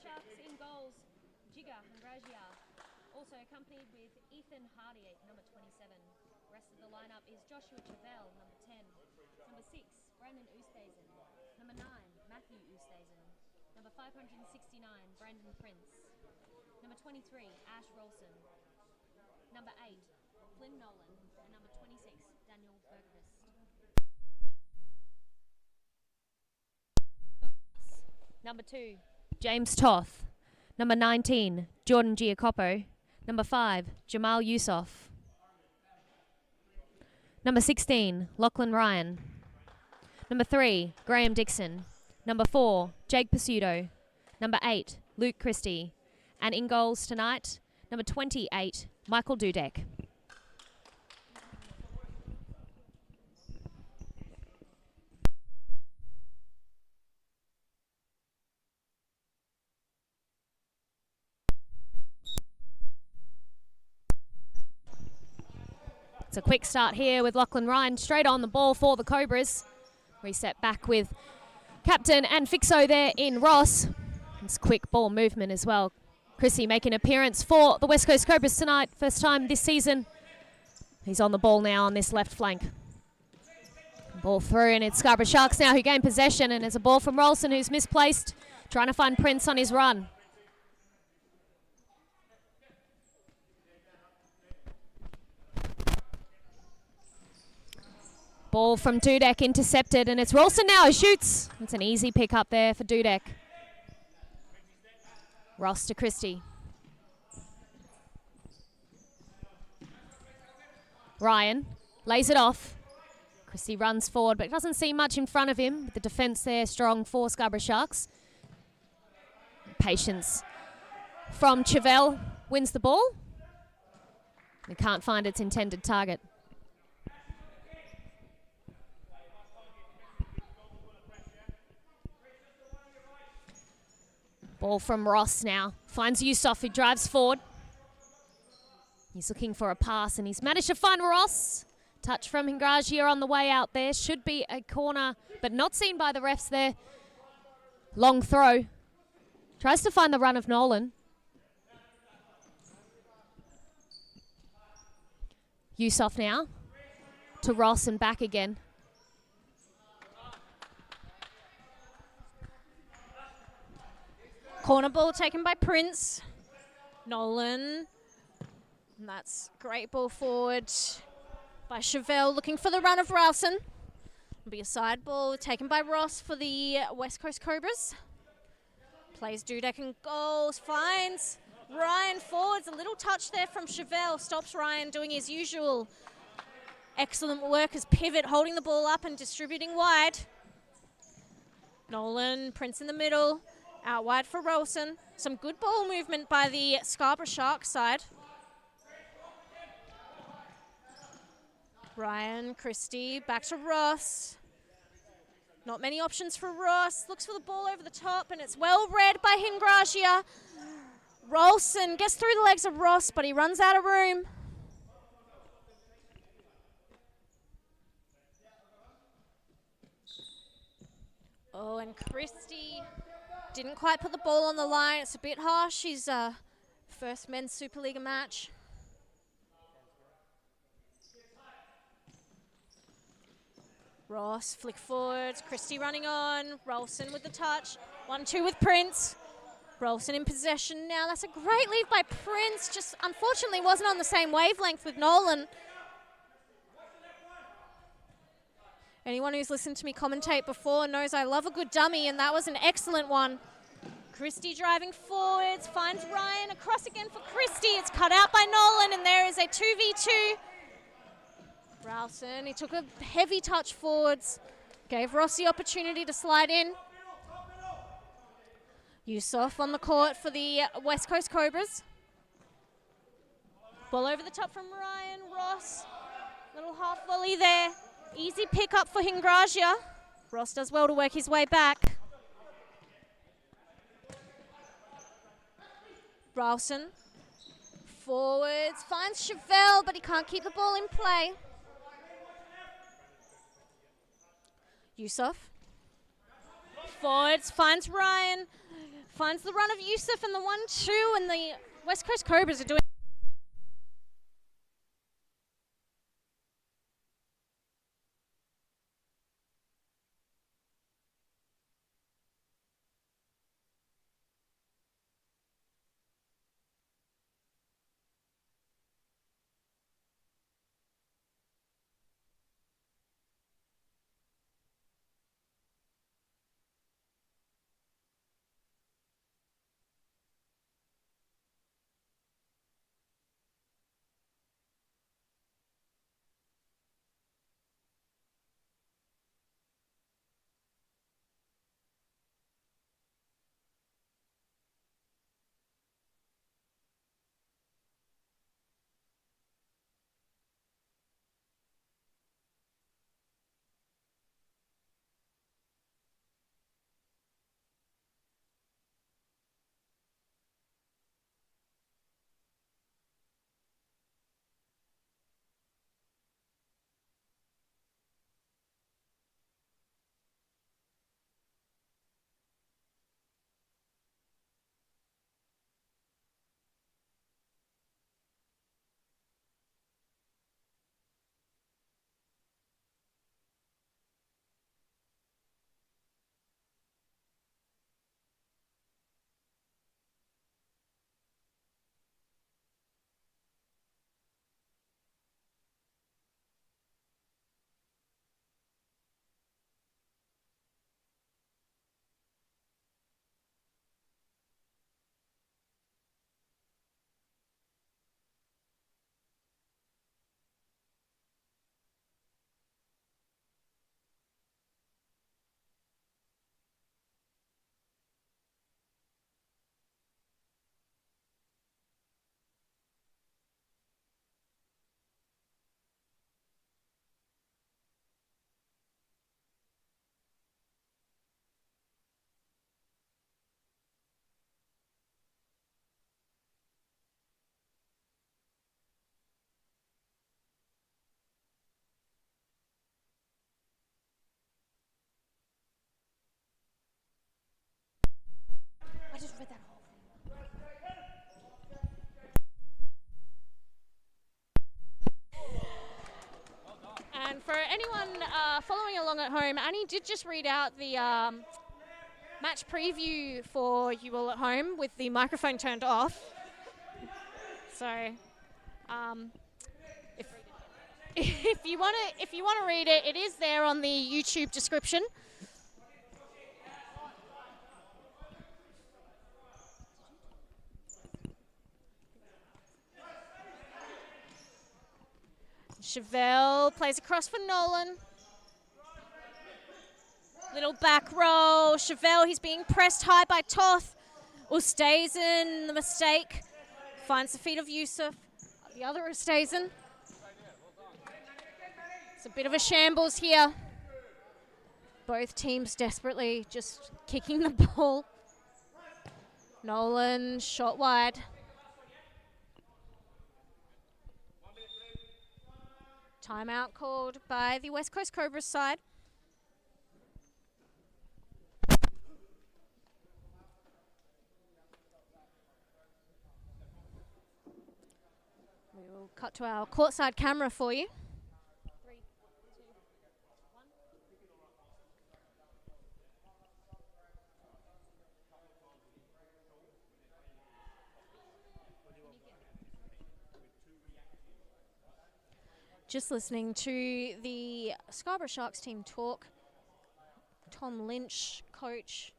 Sharks in goals, Jiga Hangragia, also accompanied with Ethan Hardy, number 27. Rest of the lineup is Joshua Chavelle, number 10. Number 6, Brandon Oosthuizen. Number 9, Matthew Oosthuizen. Number 569, Brandon Prince. Number 23, Ash Rolson. Number 8, Flynn Nolan. And number 26, Daniel Bergquist. Number 2, James Toth. Number 19, Jordan Giacopo. Number 5, Jamal Yusof. Number 16, Lachlan Ryan. Number 3, Graham Dixon. Number 4, Jake Pizzuto. Number 8, Luke Christie. And in goals tonight, number 28, Michael Dudek. It's a quick start here with Lachlan Ryan straight on the ball for the Cobras. Reset back with captain and fixo there in Ross. It's quick ball movement as well. Chrissy making an appearance for the West Coast Cobras tonight. First time this season. He's on the ball now on this left flank. Ball through, and it's Scarborough Sharks now who gain possession. And there's a ball from Rolson who's misplaced. Trying to find Prince on his run. Ball from Dudek intercepted, and it's Rolson now who shoots. It's an easy pick up there for Dudek. Ross to Christie. Ryan lays it off. Christie runs forward, but doesn't see much in front of him. The defence there strong for Scarborough Sharks. Patience from Chavelle wins the ball. They can't find its intended target. Ball from Ross now. Finds Yusof, who drives forward. He's looking for a pass, and he's managed to find Ross. Touch from Hingragia on the way out there. Should be a corner, but not seen by the refs there. Long throw. Tries to find the run of Nolan. Yusof now to Ross and back again. Corner ball taken by Prince. Nolan. And that's great ball forward by Chavelle, looking for the run of Ralston. It'll be a side ball taken by Ross for the West Coast Cobras. Plays Dudek and goals. Finds Ryan forwards. A little touch there from Chavelle. Stops Ryan doing his usual excellent work as pivot, holding the ball up and distributing wide. Nolan, Prince in the middle. Out wide for Rolson. Some good ball movement by the Scarborough Sharks side. Ryan, Christie, back to Ross. Not many options for Ross. Looks for the ball over the top, and it's well read by Hingragia. Rolson gets through the legs of Ross, but he runs out of room. Oh, and Christie didn't quite put the ball on the line. It's a bit harsh. His first men's Supa-Liga match. Ross, flick forwards. Christie running on. Rolson with the touch. 1-2 with Prince. Rolson in possession now. That's a great lead by Prince. Just unfortunately wasn't on the same wavelength with Nolan. Anyone who's listened to me commentate before knows I love a good dummy, and that was an excellent one. Christie driving forwards, finds Ryan, across again for Christie. It's cut out by Nolan, and there is a 2v2. Ralston, he took a heavy touch forwards, gave Ross the opportunity to slide in. Yusof on the court for the West Coast Cobras. Ball over the top from Ryan. Ross, little half volley there. Easy pick up for Hingragia. Ross does well to work his way back. Ralston, forwards, finds Chavelle, but he can't keep the ball in play. Yusof, forwards, finds Ryan, Finds the run of Yusuf and the 1-2, and the West Coast Cobras are doing. I just read that whole thing. And for anyone following along at home, Annie did just read out the match preview for you all at home with the microphone turned off. So, if you want to read it, it is there on the YouTube description. Chevelle plays across for Nolan. Little back roll. Chevelle, he's being pressed high by Toth. Oosthuizen, the mistake. Finds the feet of Yusuf. The other Oosthuizen. It's a bit of a shambles here. Both teams desperately just kicking the ball. Nolan, shot wide. Timeout called by the West Coast Cobras side. We will cut to our courtside camera for you. 3, 2, 1. Just listening to the Scarborough Sharks team talk. Tom Lynch, coach,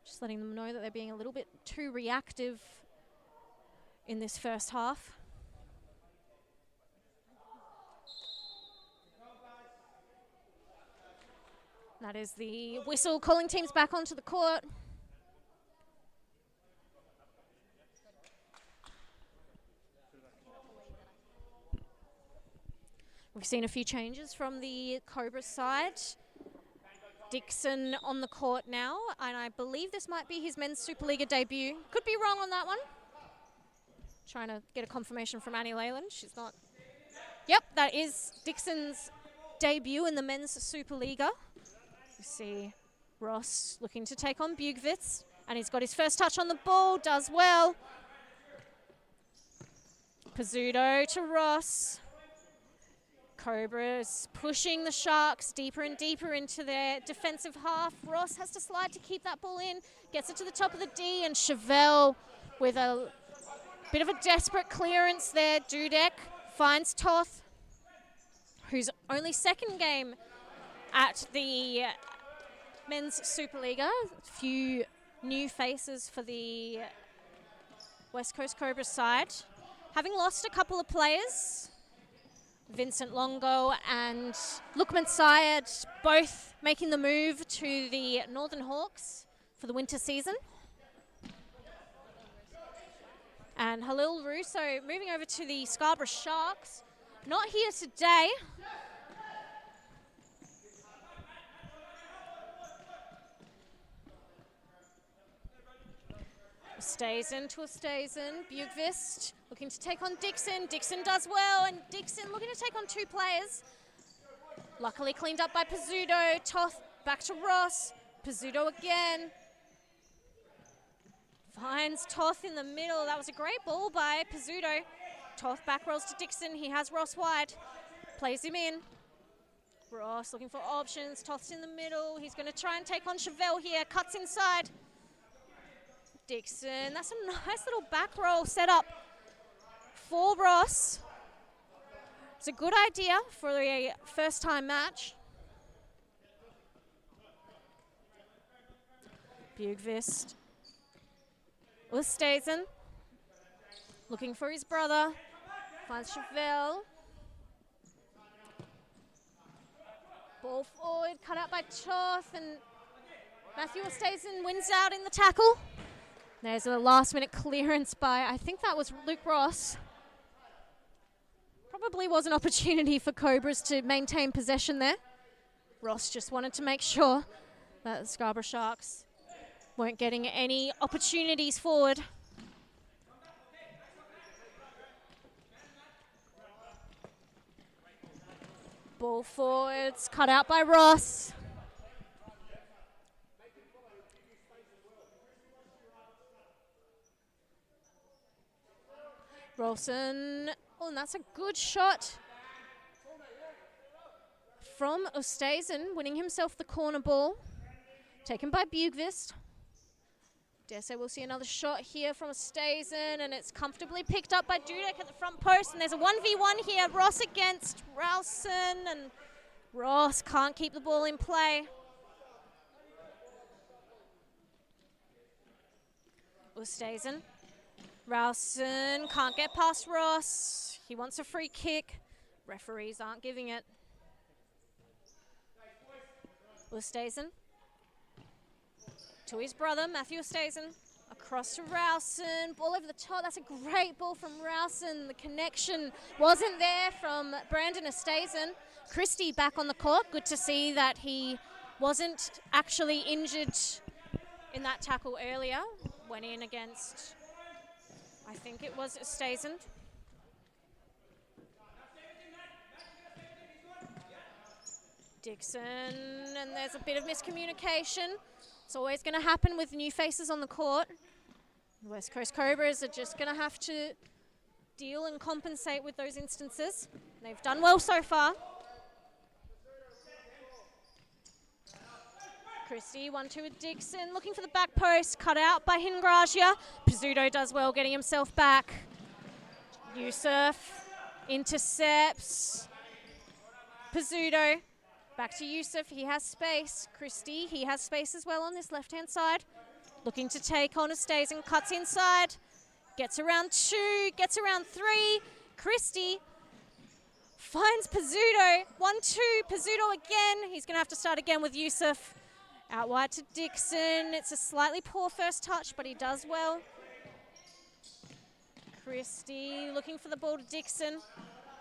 just letting them know that they're being a little bit too reactive in this first half. That is the whistle calling teams back onto the court. We've seen a few changes from the Cobras side. Dixon on the court now, and I believe this might be his men's Supa-Liga debut. Could be wrong on that one. Trying to get a confirmation from Annie Leyland. She's not. Yep, that is Dixon's debut in the men's Supa-Liga. You see Ross looking to take on Bugvitz. And he's got his first touch on the ball, does well. Pizzuto to Ross. Cobras pushing the Sharks deeper and deeper into their defensive half. Ross has to slide to keep that ball in, gets it to the top of the D, and Chevelle with a bit of a desperate clearance there. Dudek finds Toth, whose only second game at the men's Supa-Liga. A few new faces for the West Coast Cobras side. Having lost a couple of players, Vincent Longo and Lukman Syed both making the move to the Northern Hawks for the winter season. And Halil Russo moving over to the Scarborough Sharks. Not here today. Oosthuizen to Oosthuizen. Bugvist looking to take on Dixon. Dixon does well, and Dixon looking to take on two players. Luckily cleaned up by Pizzuto. Toth back to Ross. Pizzuto again. Finds Toth in the middle. That was a great ball by Pizzuto. Toth back rolls to Dixon. He has Ross wide. Plays him in. Ross looking for options. Toth's in the middle. He's going to try and take on Chevelle here. Cuts inside. Dixon. That's a nice little back roll set up for Ross. It's a good idea for a first-time match. Bugvist. Oosthuizen looking for his brother. Finds Chevelle. Ball forward, cut out by Toth, and Matthew Oosthuizen wins out in the tackle. There's a last-minute clearance by, I think that was Luke Ross. Probably was an opportunity for Cobras to maintain possession there. Ross just wanted to make sure that the Scarborough Sharks weren't getting any opportunities forward. Ball forwards, cut out by Ross. Rolson, oh, and that's a good shot from Oosthuizen, winning himself the corner ball. Taken by Bugvist. Dare say we'll see another shot here from Oosthuizen, and it's comfortably picked up by Dudek at the front post, and there's a 1v1 here. Ross against Ralston, and Ross can't keep the ball in play. Oosthuizen. Ralston can't get past Ross. He wants a free kick. Referees aren't giving it. Oosthuizen to his brother, Matthew Oosthuizen. Across to Ralston. Ball over the top. That's a great ball from Ralston. The connection wasn't there from Brandon Oosthuizen. Christie back on the court. Good to see that he wasn't actually injured in that tackle earlier. Went in against, I think it was Oosthuizen. Dixon, and there's a bit of miscommunication. It's always going to happen with new faces on the court. The West Coast Cobras are just going to have to deal and compensate with those instances. They've done well so far. Christie, 1-2 with Dixon, looking for the back post, cut out by Hingrasia. Pizzuto does well, getting himself back. Yusuf intercepts. Pizzuto, back to Yusuf, he has space. Christie, he has space as well on this left-hand side. Looking to take on Oosthuizen, cuts inside. Gets around 2, gets around 3. Christie finds Pizzuto, 1-2, Pizzuto again. He's gonna have to start again with Yusuf. Out wide to Dixon. It's a slightly poor first touch, but he does well. Christie looking for the ball to Dixon.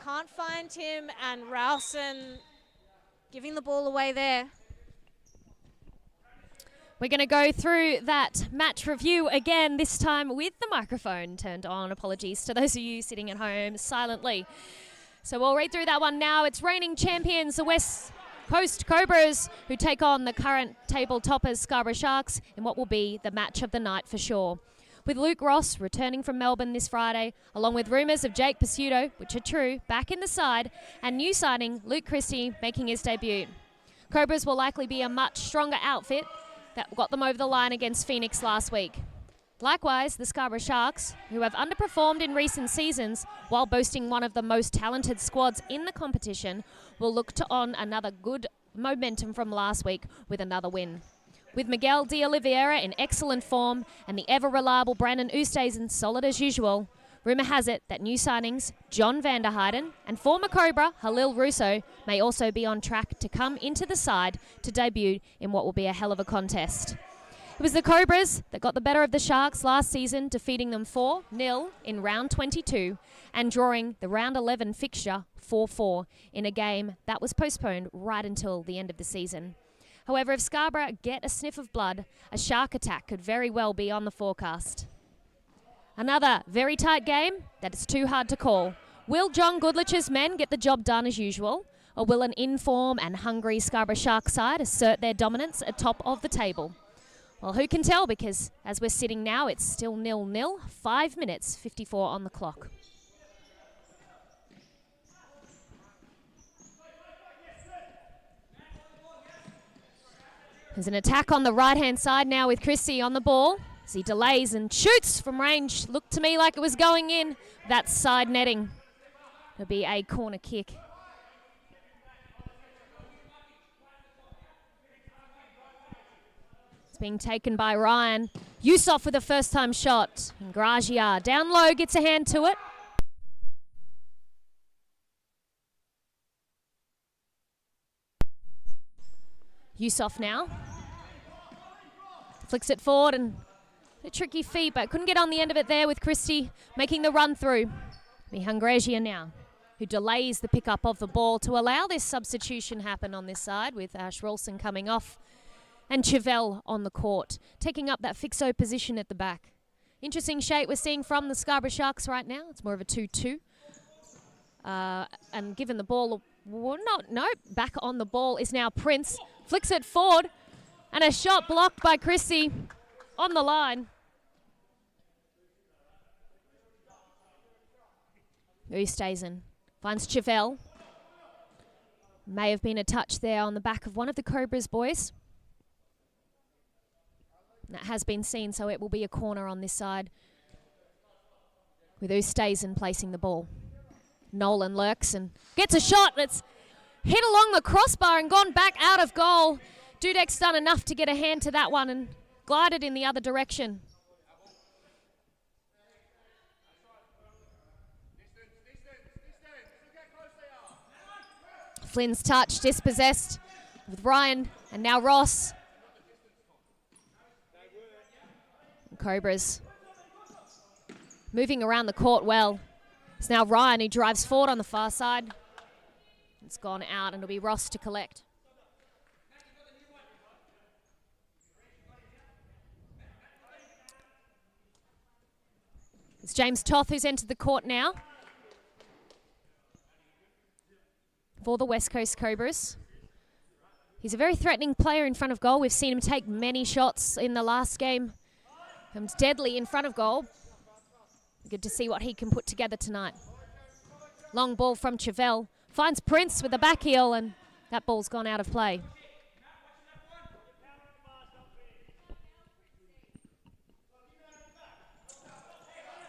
Can't find him, and Ralston giving the ball away there. We're going to go through that match review again, this time with the microphone turned on. Apologies to those of you sitting at home silently. So we'll read through that one now. It's reigning champions, the West Coast Cobras, who take on the current table toppers Scarborough Sharks in what will be the match of the night for sure. With Luke Ross returning from Melbourne this Friday, along with rumours of Jake Pizzuto, which are true, back in the side, and new signing Luke Christie making his debut. Cobras will likely be a much stronger outfit that got them over the line against Phoenix last week. Likewise, the Scarborough Sharks, who have underperformed in recent seasons while boasting one of the most talented squads in the competition, will look to on another good momentum from last week with another win. With Miguel De Oliveira in excellent form and the ever-reliable Brandon Oosthuizen solid as usual, rumour has it that new signings Jon Van Der Heiden and former Cobra Halil Russo may also be on track to come into the side to debut in what will be a hell of a contest. It was the Cobras that got the better of the Sharks last season, defeating them 4-0 in round 22 and drawing the round 11 fixture 4-4 in a game that was postponed right until the end of the season. However, if Scarborough get a sniff of blood, a Shark attack could very well be on the forecast. Another very tight game that is too hard to call. Will John Goodlich's men get the job done as usual, or will an in-form and hungry Scarborough Shark side assert their dominance atop of the table? Well, who can tell, because as we're sitting now, it's still 0-0, 5 minutes 54 on the clock. There's an attack on the right-hand side now with Christie on the ball as he delays and shoots from range. Looked to me like it was going in. That's side netting. It'll be a corner kick. Being taken by Ryan. Yusuf with a first-time shot. And Grajia down low gets a hand to it. Yusuf now. Flicks it forward and a tricky feet, but couldn't get on the end of it there with Christie making the run through. Grajia now, who delays the pickup of the ball to allow this substitution happen on this side with Ash Rolson coming off. And Chevelle on the court, taking up that fixo position at the back. Interesting shape we're seeing from the Scarborough Sharks right now. It's more of a 2-2. And given the ball, back on the ball is now Prince. Flicks it forward, and a shot blocked by Christie on the line. Oosthuizen finds Chevelle. May have been a touch there on the back of one of the Cobras boys. That has been seen, so it will be a corner on this side with Oosthuizen placing the ball. Nolan lurks and gets a shot that's hit along the crossbar and gone back out of goal. Dudek's done enough to get a hand to that one and glided in the other direction. Flynn's touch dispossessed with Ryan and now Ross. Cobras moving around the court well. It's now Ryan who drives forward on the far side. It's gone out and it'll be Ross to collect. It's James Toth who's entered the court now for the West Coast Cobras. He's a very threatening player in front of goal. We've seen him take many shots in the last game. Comes deadly in front of goal. Good to see what he can put together tonight. Long ball from Chevelle. Finds Prince with a back heel, and that ball's gone out of play.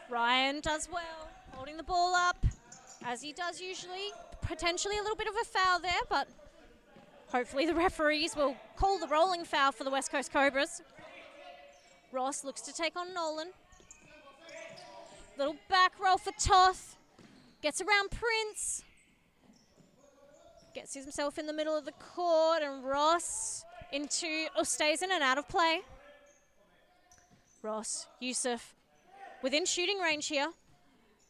Ryan does well, holding the ball up, as he does usually. Potentially a little bit of a foul there, but hopefully the referees will call the rolling foul for the West Coast Cobras. Ross looks to take on Nolan. Little back roll for Toth. Gets around Prince. Gets himself in the middle of the court, and Ross into Oosthuizen and out of play. Ross, Yusuf, within shooting range here.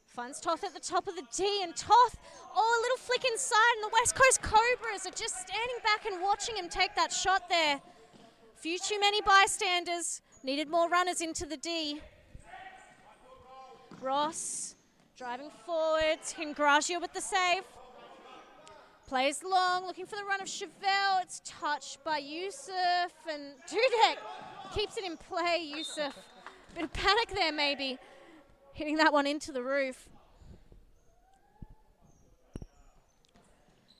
Finds Toth at the top of the D, and Toth, a little flick inside, and the West Coast Cobras are just standing back and watching him take that shot there. Few too many bystanders. Needed more runners into the D. Ross driving forward. Grajia with the save. Plays long, looking for the run of Chevelle. It's touched by Yusuf, and Dudek keeps it in play. Yusuf, bit of panic there maybe, hitting that one into the roof.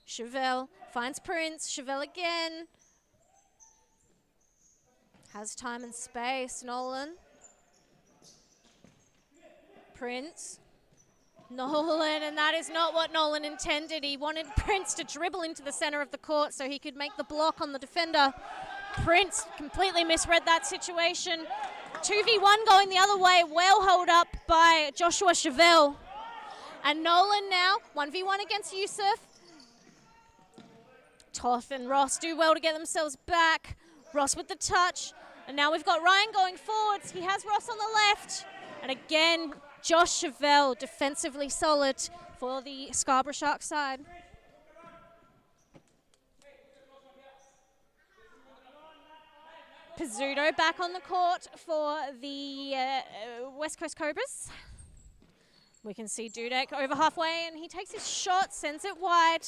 Chevelle finds Prince. Chevelle again. Has time and space. Nolan. Prince. Nolan, and that is not what Nolan intended. He wanted Prince to dribble into the center of the court so he could make the block on the defender. Prince completely misread that situation. 2v1 going the other way, well held up by Joshua Chevelle. And Nolan now, 1v1 against Yusuf. Toth and Ross do well to get themselves back. Ross with the touch. And now we've got Ryan going forwards. He has Ross on the left. And again, Josh Chevelle, defensively solid for the Scarborough Sharks side. Pizzuto back on the court for the West Coast Cobras. We can see Dudek over halfway, and he takes his shot, sends it wide.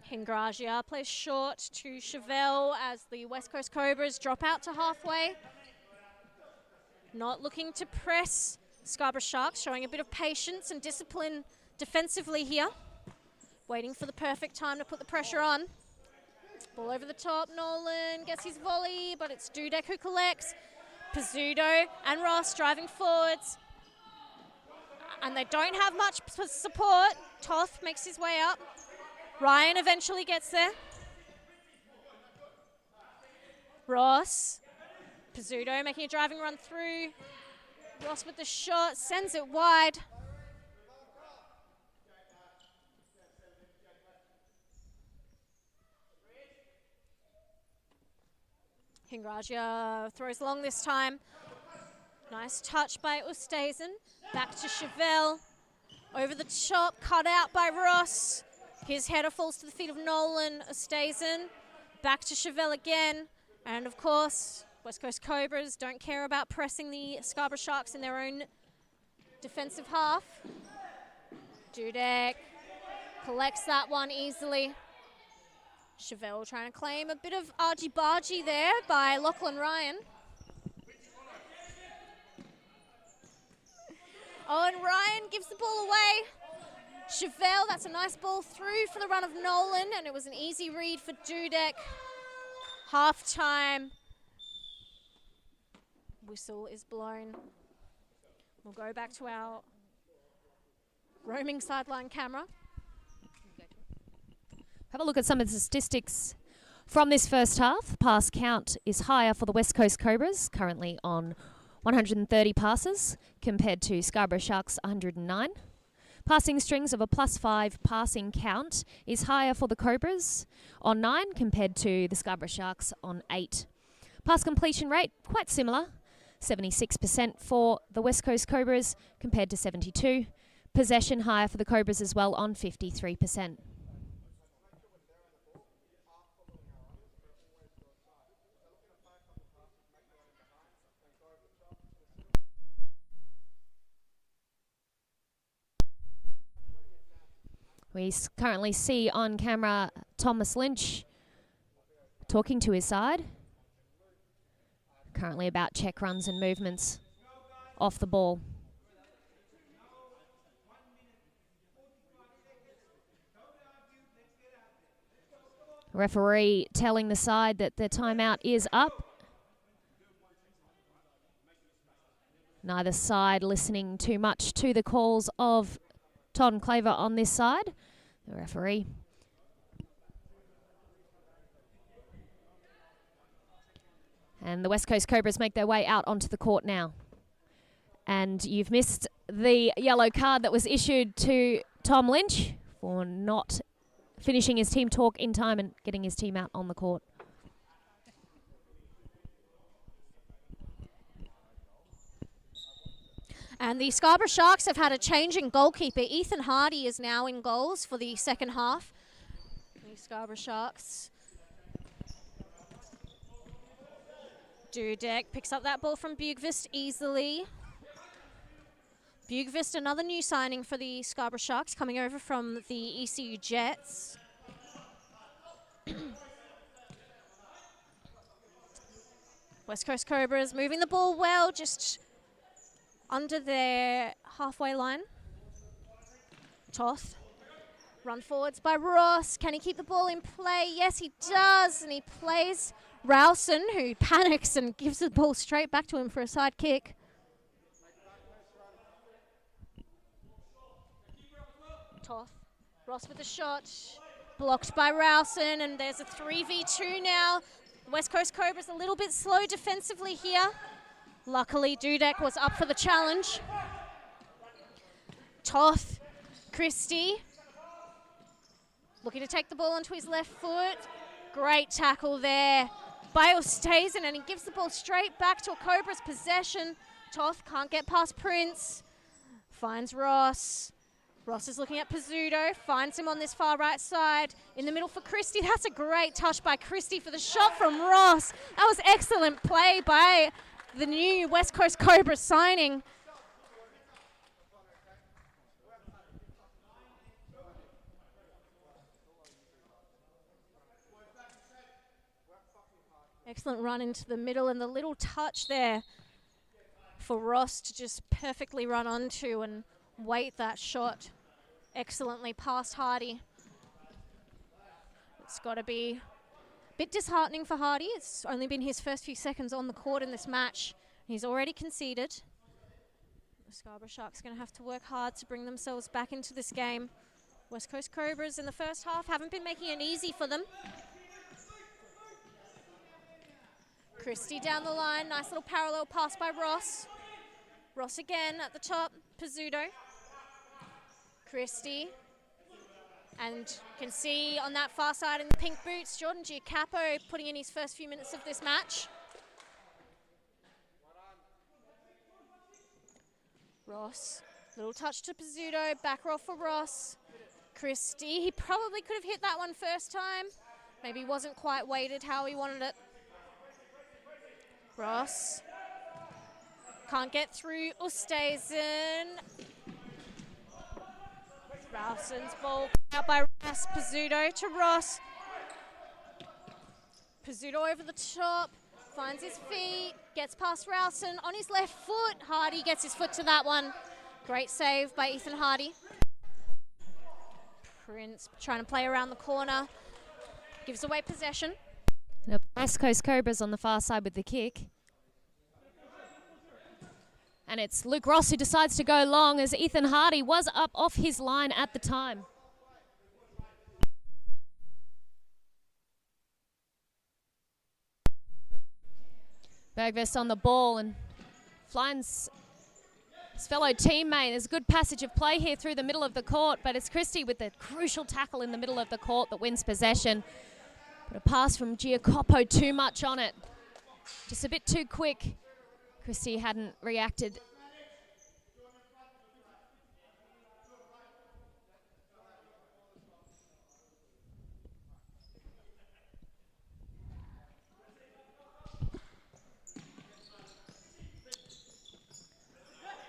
Hingragia plays short to Chevelle as the West Coast Cobras drop out to halfway. Not looking to press Scarborough Sharks, showing a bit of patience and discipline defensively here. Waiting for the perfect time to put the pressure on. Ball over the top, Nolan gets his volley, but it's Dudek who collects. Pizzuto and Ross driving forwards. And they don't have much support. Toth makes his way up. Ryan eventually gets there. Ross. Pizzuto making a driving run through. Ross with the shot, sends it wide. Hingragia throws long this time. Nice touch by Oosthuizen. Back to Chevelle. Over the top, cut out by Ross. His header falls to the feet of Nolan. Oosthuizen. Back to Chevelle again. And of course, West Coast Cobras don't care about pressing the Scarborough Sharks in their own defensive half. Dudek collects that one easily. Chevelle trying to claim a bit of argy-bargy there by Lachlan Ryan. Oh, and Ryan gives the ball away. Chevelle, that's a nice ball through for the run of Nolan, and it was an easy read for Dudek. Half-time. Whistle is blown. We'll go back to our roaming sideline camera. Have a look at some of the statistics from this first half. Pass count is higher for the West Coast Cobras, currently on 130 passes, compared to Scarborough Sharks 109. Passing strings of a +5 passing count is higher for the Cobras on 9 compared to the Scarborough Sharks on 8. Pass completion rate, quite similar, 76% for the West Coast Cobras compared to 72. Possession higher for the Cobras as well on 53%. We currently see on camera Thomas Lynch talking to his side. Currently about check runs and movements off the ball. Referee telling the side that the timeout is up. Neither side listening too much to the calls of Tom Claver on this side, the referee. And the West Coast Cobras make their way out onto the court now. And you've missed the yellow card that was issued to Tom Lynch for not finishing his team talk in time and getting his team out on the court. And the Scarborough Sharks have had a change in goalkeeper. Ethan Hardy is now in goals for the second half. The Scarborough Sharks. Dudek picks up that ball from Bugvist easily. Bugvist, another new signing for the Scarborough Sharks, coming over from the ECU Jets. West Coast Cobras moving the ball well, just under their halfway line. Toth. Run forwards by Ross. Can he keep the ball in play? Yes, he does. And he plays Rowson, who panics and gives the ball straight back to him for a side kick. Toth. Ross with the shot. Blocked by Rowson, and there's a 3v2 now. West Coast Cobras a little bit slow defensively here. Luckily, Dudek was up for the challenge. Toth. Christie. Looking to take the ball onto his left foot. Great tackle there by Oosthuizen, and he gives the ball straight back to a Cobras possession. Toth can't get past Prince. Finds Ross. Ross is looking at Pizzuto, finds him on this far right side. In the middle for Christie. That's a great touch by Christie for the shot from Ross. That was excellent play by the new West Coast Cobra signing. Excellent run into the middle, and the little touch there for Ross to just perfectly run onto and wait that shot excellently past Hardy. It's got to be a bit disheartening for Hardy. It's only been his first few seconds on the court in this match. He's already conceded. The Scarborough Sharks going to have to work hard to bring themselves back into this game. West Coast Cobras in the first half haven't been making it easy for them. Christie down the line. Nice little parallel pass by Ross. Ross again at the top. Pizzuto. Christie. And you can see on that far side in the pink boots, Jordan Giacapo putting in his first few minutes of this match. Ross. Little touch to Pizzuto. Back roll for Ross. Christie. He probably could have hit that one first time. Maybe wasn't quite weighted how he wanted it. Ross. Can't get through Oosthuizen. Rowson's ball out by Ross. Pizzuto to Ross. Pizzuto over the top. Finds his feet. Gets past Rowson on his left foot. Hardy gets his foot to that one. Great save by Ethan Hardy. Prince trying to play around the corner. Gives away possession. The West Coast Cobras on the far side with the kick. And it's Luke Ross who decides to go long, as Ethan Hardy was up off his line at the time. Bergvest on the ball and finds his fellow teammate. There's a good passage of play here through the middle of the court, but it's Christie with the crucial tackle in the middle of the court that wins possession. But a pass from Giacopo, too much on it. Just a bit too quick. Christie hadn't reacted.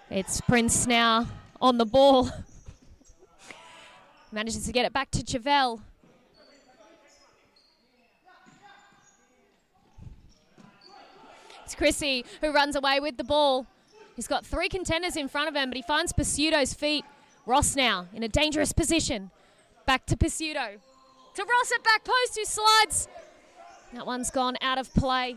It's Prince now on the ball. Manages to get it back to Chevelle. It's Chrissy who runs away with the ball. He's got three contenders in front of him, but he finds Pizzuto's feet. Ross now in a dangerous position. Back to Pizzuto. To Ross at back post, who slides. That one's gone out of play.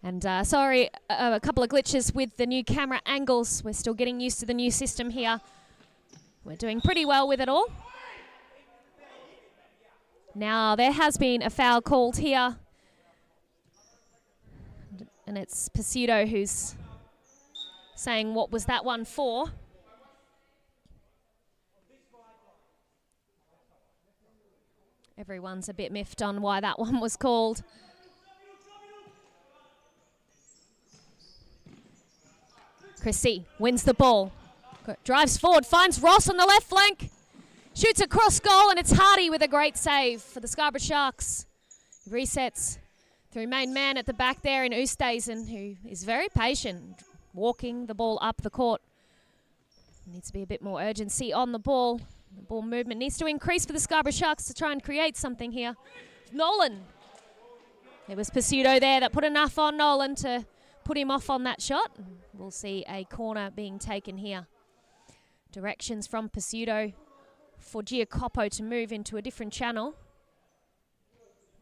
And sorry, a couple of glitches with the new camera angles. We're still getting used to the new system here. We're doing pretty well with it all. Now, there has been a foul called here. And it's Pizzuto who's saying, what was that one for? Everyone's a bit miffed on why that one was called. Christie wins the ball. Drives forward, finds Ross on the left flank. Shoots across goal, and it's Hardy with a great save for the Scarborough Sharks. Resets through main man at the back there in Oosthuizen, who is very patient, walking the ball up the court. Needs to be a bit more urgency on the ball. The ball movement needs to increase for the Scarborough Sharks to try and create something here. Nolan. It was Pizzuto there that put enough on Nolan to put him off on that shot. We'll see a corner being taken here. Directions from Pizzuto for Giacopo to move into a different channel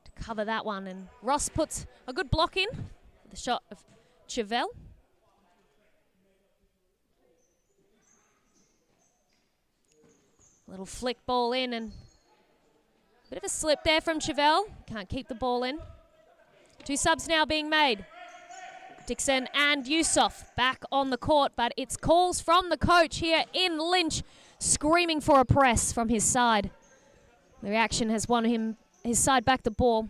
to cover that one. And Ross puts a good block in. The shot of Chevelle. Little flick ball in, and a bit of a slip there from Chevelle. Can't keep the ball in. 2 subs now being made. Dixon and Yusuf back on the court, but it's calls from the coach here in Lynch, screaming for a press from his side. The reaction has won him his side back the ball.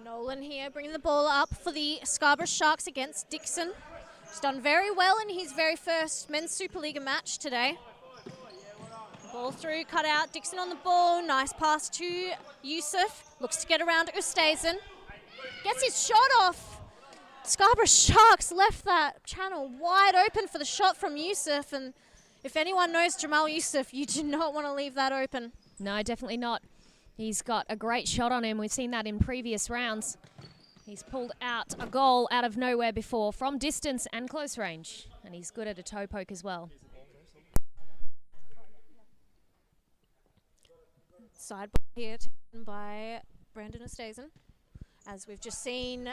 Nolan here bringing the ball up for the Scarborough Sharks against Dixon. He's done very well in his very first men's Supa-Liga match today. Ball through, cut out, Dixon on the ball, nice pass to Yusuf. Looks to get around Oosthuizen. Gets his shot off. Scarborough Sharks left that channel wide open for the shot from Yusuf, and if anyone knows Jamal Yusuf, you do not want to leave that open. No, definitely not. He's got a great shot on him. We've seen that in previous rounds. He's pulled out a goal out of nowhere before from distance and close range, and he's good at a toe poke as well. Side ball here taken by Brandon Oosthuizen. As we've just seen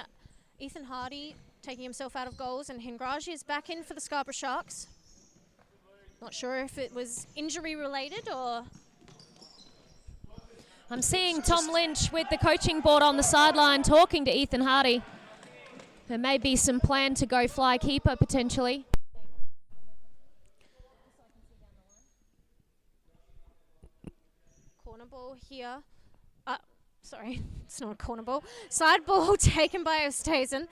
Ethan Hardy taking himself out of goals, and Hingraji is back in for the Scarborough Sharks. Not sure if it was injury related or... I'm seeing Tom Lynch with the coaching board on the sideline talking to Ethan Hardy. There may be some plan to go fly keeper potentially. Corner ball here. Sorry, it's not a corner ball. Side ball taken by Oosthuizen.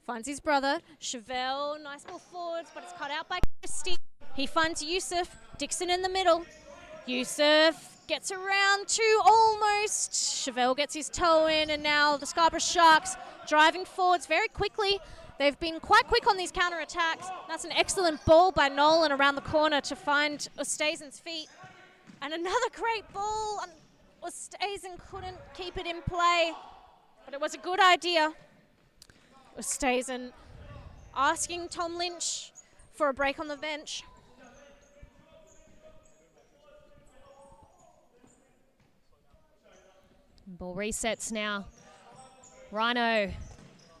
Finds his brother. Chevelle, nice ball forwards, but it's cut out by Christie. He finds Yusuf. Dixon in the middle. Yusuf gets around to almost. Chevelle gets his toe in, and now the Scarborough Sharks driving forwards very quickly. They've been quite quick on these counter-attacks. That's an excellent ball by Nolan around the corner to find Oosthuizen's feet. And another great ball. Oosthuizen couldn't keep it in play, but it was a good idea. Oosthuizen asking Tom Lynch for a break on the bench. Ball resets now. Rhino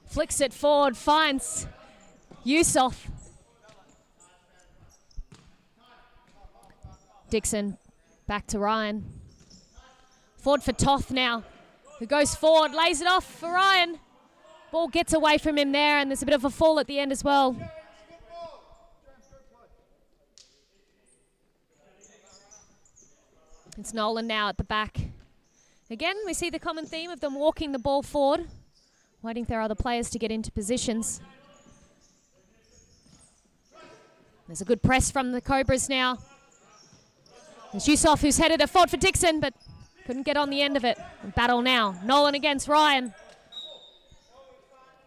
flicks it forward, finds Yusuf. Dixon back to Ryan. Forward for Toth now, who goes forward, lays it off for Ryan. Ball gets away from him there, and there's a bit of a fall at the end as well. It's Nolan now at the back. Again, we see the common theme of them walking the ball forward, waiting for their other players to get into positions. There's a good press from the Cobras now. There's Yusuf, who's headed it forward for Dixon, but couldn't get on the end of it. Battle now. Nolan against Ryan.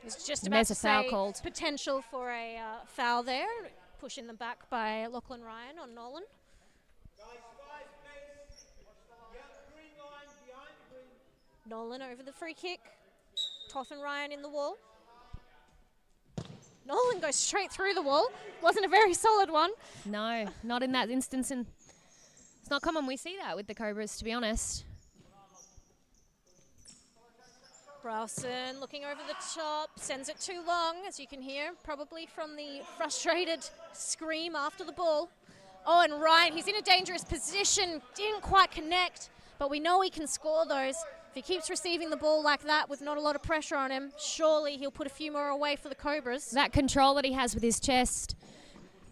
It's just about to foul say called. Potential for a foul there. Pushing them back by Lachlan Ryan on Nolan. Nolan over the free kick. Toth and Ryan in the wall. Nolan goes straight through the wall. Wasn't a very solid one. No, not in that instance, and it's not common we see that with the Cobras, to be honest. Browson looking over the top, sends it too long, as you can hear, probably from the frustrated scream after the ball. Oh, and Ryan, he's in a dangerous position, didn't quite connect, but we know he can score those. If he keeps receiving the ball like that with not a lot of pressure on him, surely he'll put a few more away for the Cobras. That control that he has with his chest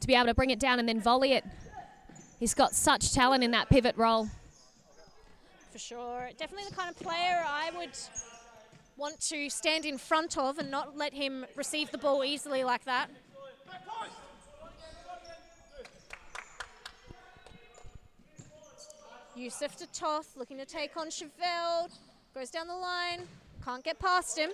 to be able to bring it down and then volley it. He's got such talent in that pivot role. For sure. Definitely the kind of player I would want to stand in front of and not let him receive the ball easily like that. Yusuf to Toth, looking to take on Chevelle. Goes down the line, can't get past him.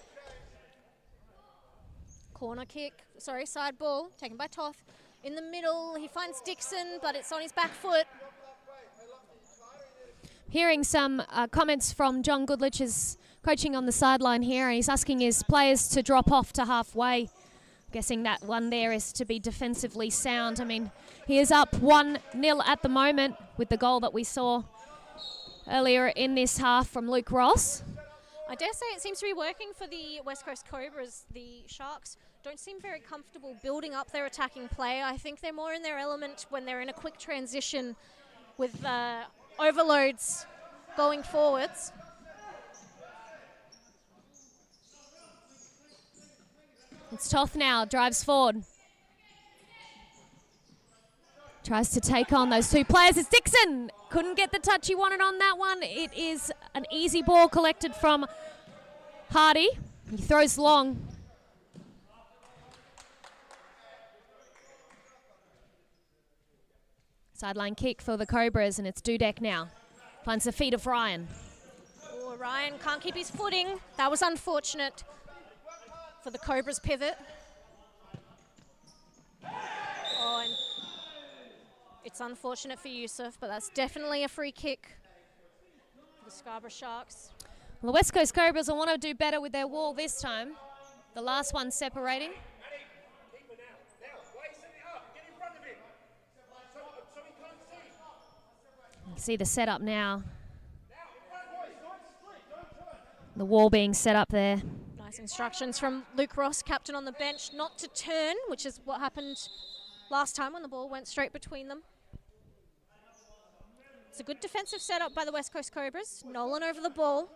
Corner kick, sorry, side ball, taken by Toth. In the middle, he finds Dixon, but it's on his back foot. Hearing some comments from John Goodlich's coaching on the sideline here, and he's asking his players to drop off to halfway. Guessing that one there is to be defensively sound. I mean, he is up 1-0 at the moment with the goal that we saw earlier in this half from Luke Ross. I dare say it seems to be working for the West Coast Cobras. The Sharks don't seem very comfortable building up their attacking play. I think they're more in their element when they're in a quick transition with overloads going forwards. It's Toth now, drives forward. Tries to take on those two players. It's Dixon. Couldn't get the touch he wanted on that one. It is an easy ball collected from Hardy. He throws long. Sideline kick for the Cobras, and it's Dudek now. Finds the feet of Ryan. Oh, Ryan can't keep his footing. That was unfortunate for the Cobras pivot. Oh, and it's unfortunate for Yusuf, but that's definitely a free kick for the Scarborough Sharks. Well, the West Coast Cobras will want to do better with their wall this time. The last one separating. You see the setup now. The wall being set up there. Nice instructions from Luke Ross, captain on the bench, not to turn, which is what happened last time when the ball went straight between them. It's a good defensive setup by the West Coast Cobras. Nolan over the ball.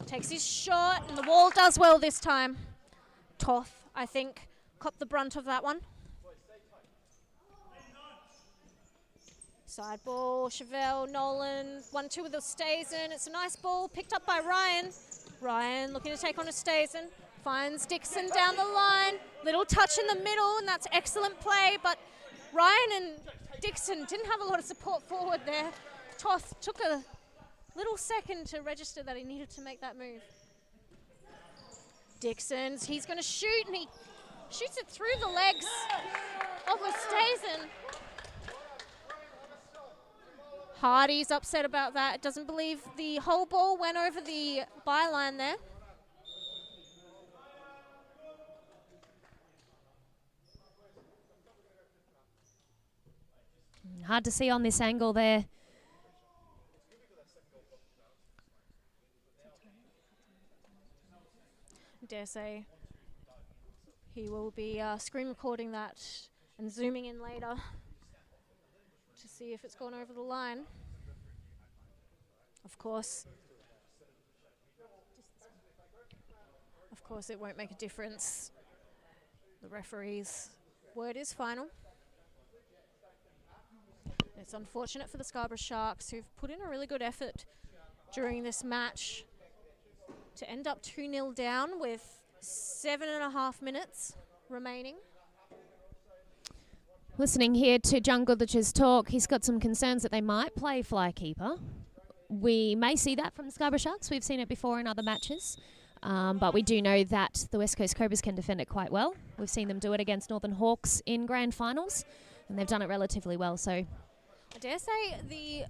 Takes his shot, and the wall does well this time. Toth, I think, copped the brunt of that one. Side ball, Chevelle, Nolan, 1-2 with Oosthuizen. It's a nice ball, picked up by Ryan. Ryan looking to take on Oosthuizen. Finds Dixon down the line. Little touch in the middle, and that's excellent play. But Ryan and Dixon didn't have a lot of support forward there. Toth took a little second to register that he needed to make that move. Dixon's, he's going to shoot, and he shoots it through the legs of Oosthuizen. Hardy's upset about that. Doesn't believe the whole ball went over the byline there. Hard to see on this angle there. Dare say he will be screen recording that and zooming in later to see if it's gone over the line. Of course, it won't make a difference. The referee's word is final. It's unfortunate for the Scarborough Sharks, who've put in a really good effort during this match to end up 2-0 down with 7.5 minutes remaining. Listening here to John Goodlich's talk, he's got some concerns that they might play fly keeper. We may see that from the Scarborough Sharks. We've seen it before in other matches. But we do know that the West Coast Cobras can defend it quite well. We've seen them do it against Northern Hawks in grand finals, and they've done it relatively well. So I dare say the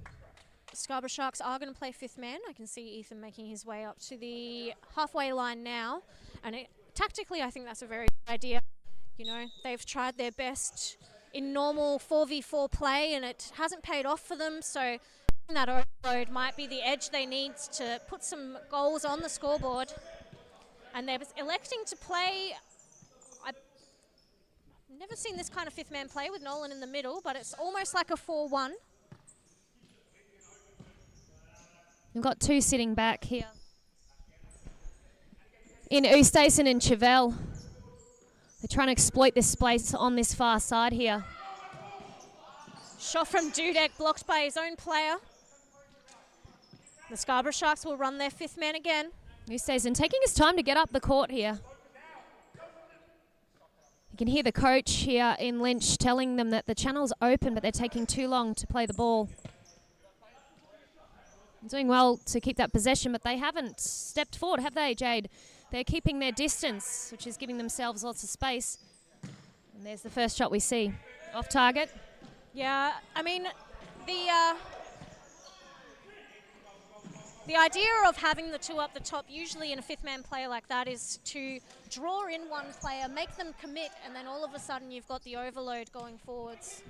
Scarborough Sharks are going to play fifth man. I can see Ethan making his way up to the halfway line now. And tactically, I think that's a very good idea. You know, they've tried their best in normal 4v4 play, and it hasn't paid off for them. So that overload might be the edge they need to put some goals on the scoreboard. And they're electing to play. I've never seen this kind of fifth man play with Nolan in the middle, but it's almost like a 4-1. we've got two sitting back here in Oosthuizen and Chevelle. They're trying to exploit this space on this far side here. Shot from Dudek, blocked by his own player. The Scarborough Sharks will run their fifth man again. Oosthuizen taking his time to get up the court here. You can hear the coach here in Lynch telling them that the channel's open, but they're taking too long to play the ball. Doing well to keep that possession, but they haven't stepped forward, have they, Jade? They're keeping their distance, which is giving themselves lots of space. And there's the first shot we see. Off target. Yeah, I mean, the idea of having the two up the top, usually in a fifth-man player like that, is to draw in one player, make them commit, and then all of a sudden you've got the overload going forwards.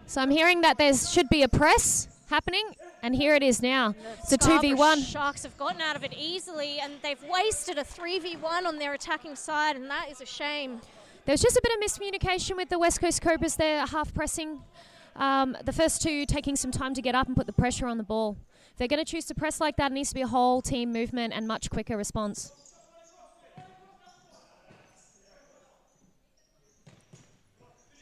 So I'm hearing that there should be a press happening, and here it is now. It's a 2v1. Sharks have gotten out of it easily, and they've wasted a 3v1 on their attacking side, and that is a shame. There's just a bit of miscommunication with the West Coast Cobras there, half pressing. The first two taking some time to get up and put the pressure on the ball. If they're going to choose to press like that, it needs to be a whole team movement and much quicker response.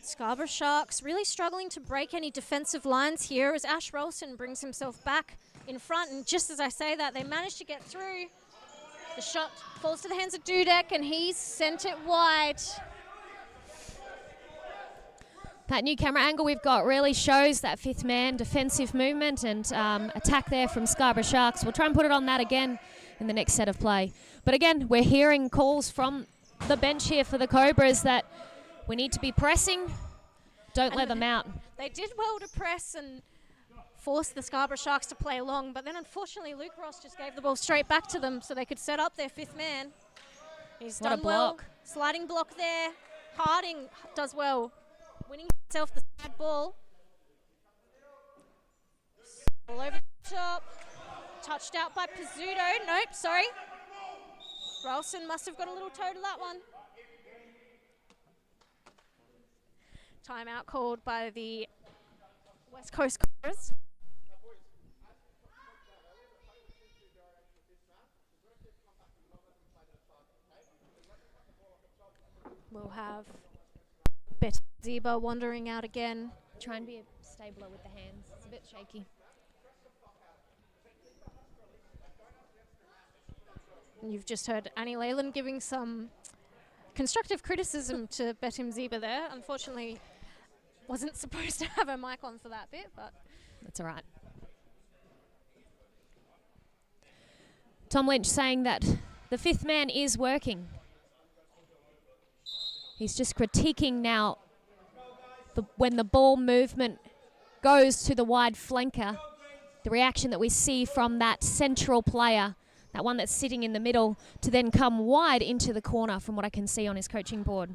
Scarborough Sharks really struggling to break any defensive lines here as Ash Rolston brings himself back in front. And just as I say that, they managed to get through. The shot falls to the hands of Dudek, and he's sent it wide. That new camera angle we've got really shows that fifth man defensive movement and attack there from Scarborough Sharks. We'll try and put it on that again in the next set of play. But again, we're hearing calls from the bench here for the Cobras that we need to be pressing. Don't let them out. They did well to press and force the Scarborough Sharks to play along, but then unfortunately Luke Ross just gave the ball straight back to them so they could set up their fifth man. He's done well. Sliding block there. Harding does well. Winning himself the side ball. All over the top. Touched out by Pizzuto. Nope, sorry. Rolson must have got a little toe to that one. Timeout called by the West Coast Cobras. We'll have Ziba wandering out again. Try and be stabler with the hands. It's a bit shaky. And you've just heard Annie Leyland giving some constructive criticism to Betim Ziba there. Unfortunately, wasn't supposed to have her mic on for that bit, but that's all right. Tom Lynch saying that the fifth man is working. He's just critiquing now when the ball movement goes to the wide flanker, the reaction that we see from that central player, that one that's sitting in the middle, to then come wide into the corner from what I can see on his coaching board.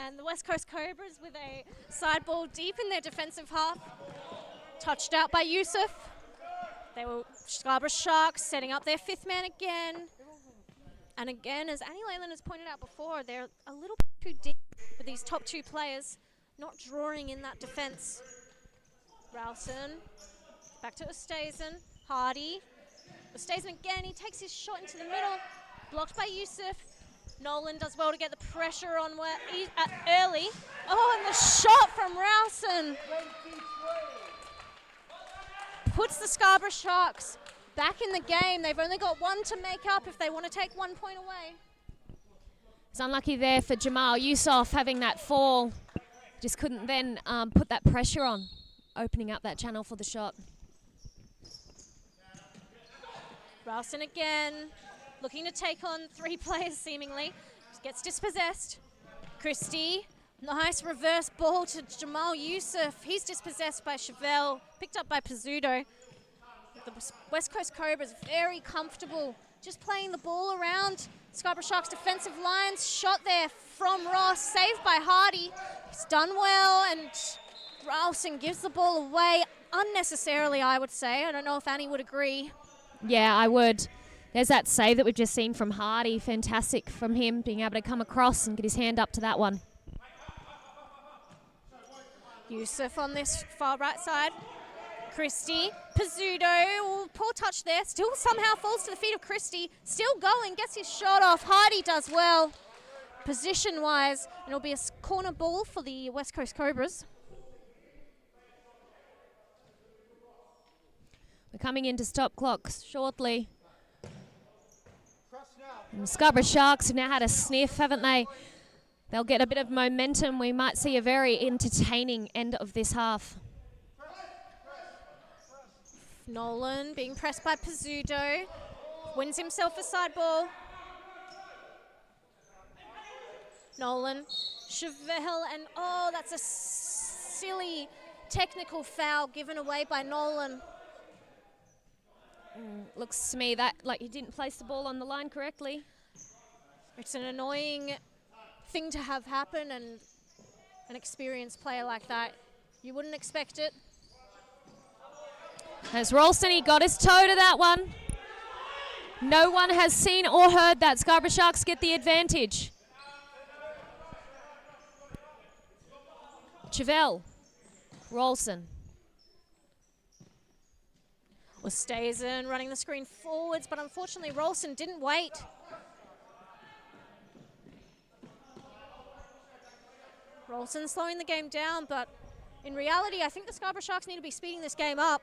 And the West Coast Cobras with a side ball deep in their defensive half. Touched out by Yusuf. They were Scarborough Sharks setting up their fifth man again. And again, as Annie Leyland has pointed out before, they're a little bit too deep with these top two players, not drawing in that defense. Ralston, back to Oosthuizen, Hardy. Oosthuizen again, he takes his shot into the middle, blocked by Yusuf. Nolan does well to get the pressure on early. Oh, and the shot from Ralston puts the Scarborough Sharks back in the game. They've only got one to make up if they want to take 1 point away. It's unlucky there for Jamal Yusuf having that fall. Just couldn't then put that pressure on, opening up that channel for the shot. Ralston again, looking to take on three players seemingly. Gets dispossessed. Christie, nice reverse ball to Jamal Yusuf. He's dispossessed by Chevelle, picked up by Pizzuto. The West Coast Cobras very comfortable, just playing the ball around Scarborough Sharks defensive lines. Shot there from Ross, saved by Hardy. He's done well, and Ralston gives the ball away unnecessarily, I would say. I don't know if Annie would agree. Yeah, I would. There's that save that we've just seen from Hardy. Fantastic from him, being able to come across and get his hand up to that one. Yusuf on this far right side. Christie, Pizzuto, oh, poor touch there. Still somehow falls to the feet of Christie. Still going, gets his shot off. Heidi does well position-wise, and it'll be a corner ball for the West Coast Cobras. We're coming into stop clocks shortly. And the Scarborough Sharks have now had a sniff, haven't they? They'll get a bit of momentum. We might see a very entertaining end of this half. Nolan being pressed by Pizzuto. Wins himself a side ball. Nolan, Chevelle, and oh, that's a silly technical foul given away by Nolan. Looks to me that like he didn't place the ball on the line correctly. It's an annoying thing to have happen, and an experienced player like that, you wouldn't expect it. As Ralston, he got his toe to that one. No one has seen or heard that. Scarborough Sharks get the advantage. Chevelle, Ralston. Oosthuizen running the screen forwards, but unfortunately Ralston didn't wait. Ralston slowing the game down, but in reality, I think the Scarborough Sharks need to be speeding this game up.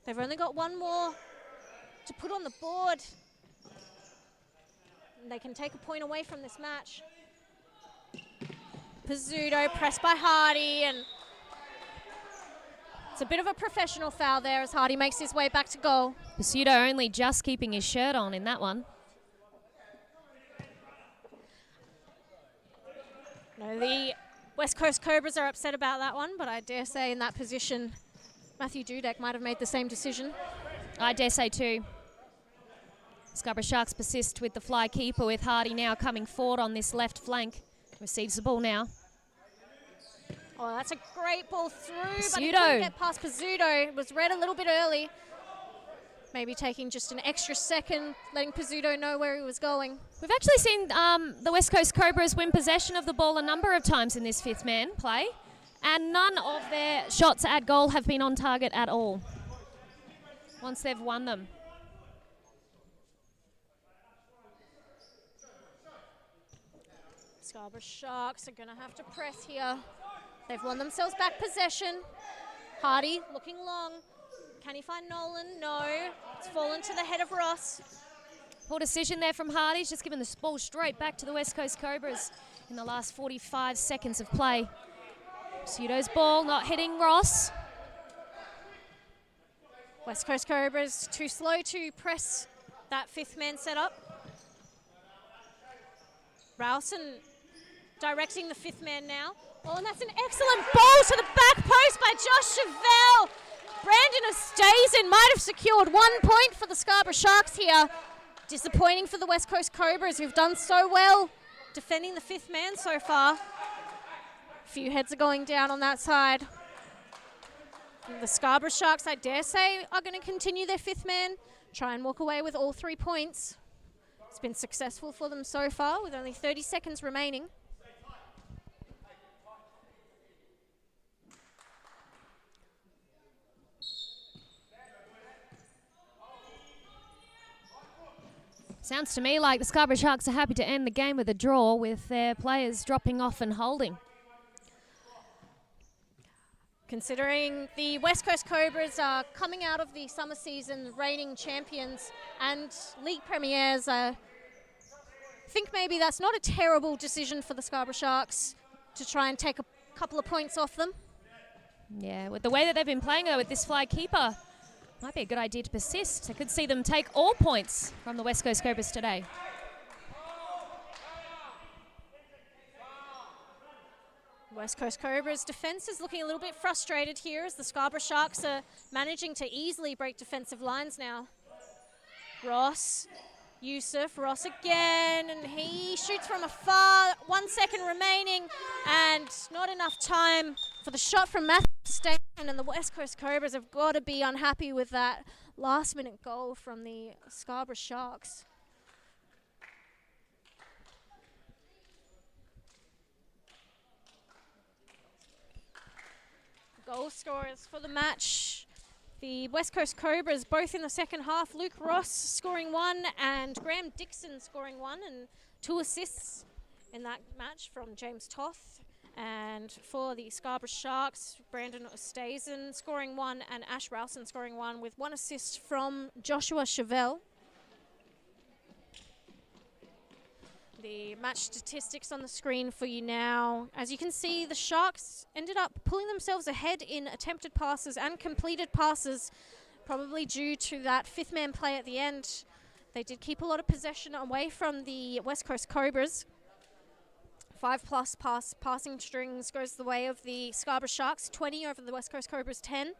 They've only got one more to put on the board, and they can take a point away from this match. Pizzuto pressed by Hardy, and it's a bit of a professional foul there as Hardy makes his way back to goal. Pizzuto only just keeping his shirt on in that one. No, the West Coast Cobras are upset about that one, but I dare say in that position, Matthew Dudek might have made the same decision. I dare say too. Scarborough Sharks persist with the fly keeper, with Hardy now coming forward on this left flank. Receives the ball now. Oh, that's a great ball through, Pizzuto. but he couldn't get past Pizzuto. It was read a little bit early. Maybe taking just an extra second, letting Pizzuto know where he was going. We've actually seen the West Coast Cobras win possession of the ball a number of times in this fifth man play, and none of their shots at goal have been on target at all once they've won them. Scarborough Sharks are going to have to press here. They've won themselves back possession. Hardy looking long. Can he find Nolan? No. It's fallen to the head of Ross. Poor decision there from Hardy. He's just given the ball straight back to the West Coast Cobras in the last 45 seconds of play. Pseudo's ball not hitting Ross. West Coast Cobras too slow to press that fifth man setup. Ralston directing the fifth man now. Oh, and that's an excellent ball to the back post by Josh Chevelle. Brandon Oosthuizen might have secured 1 point for the Scarborough Sharks here. Disappointing for the West Coast Cobras, who've done so well defending the fifth man so far. A few heads are going down on that side. The Scarborough Sharks, I dare say, are going to continue their fifth man, try and walk away with all 3 points. It's been successful for them so far with only 30 seconds remaining. Sounds to me like the Scarborough Sharks are happy to end the game with a draw, with their players dropping off and holding. Considering the West Coast Cobras are coming out of the summer season reigning champions and league premiers, I think maybe that's not a terrible decision for the Scarborough Sharks to try and take a couple of points off them. Yeah, with the way that they've been playing though with this fly keeper, might be a good idea to persist. I could see them take all points from the West Coast Cobras today. West Coast Cobras defense is looking a little bit frustrated here as the Scarborough Sharks are managing to easily break defensive lines now. Ross, Yusuf, Ross again, and he shoots from afar. 1 second remaining, and not enough time for the shot from Matthew Station, and the West Coast Cobras have got to be unhappy with that last-minute goal from the Scarborough Sharks. Goal scorers for the match. The West Coast Cobras both in the second half. Luke Ross scoring 1 and Graham Dixon scoring 1 and 2 assists in that match from James Toth. And for the Scarborough Sharks, Brandon Oosthuizen scoring 1 and Ash Rowson scoring 1 with 1 assist from Joshua Chevelle. The match statistics on the screen for you now. As you can see, the Sharks ended up pulling themselves ahead in attempted passes and completed passes, probably due to that fifth man play at the end. They did keep a lot of possession away from the West Coast Cobras. 5+ passing strings goes the way of the Scarborough Sharks, 20 over the West Coast Cobras 10.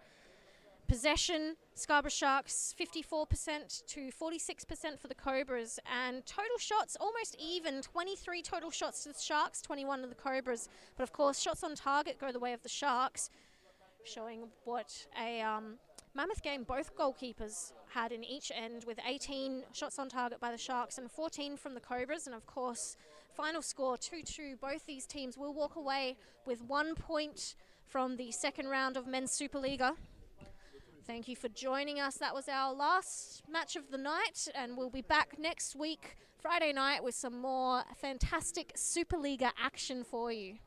Possession, Scarborough Sharks 54% to 46% for the Cobras, and total shots almost even, 23 total shots to the Sharks, 21 to the Cobras. But of course, shots on target go the way of the Sharks, showing what a mammoth game both goalkeepers had in each end, with 18 shots on target by the Sharks and 14 from the Cobras. And of course, final score 2-2. Both these teams will walk away with 1 point from the second round of Men's Supa-Liga. Thank you for joining us. That was our last match of the night, and we'll be back next week, Friday night, with some more fantastic Supa-Liga action for you.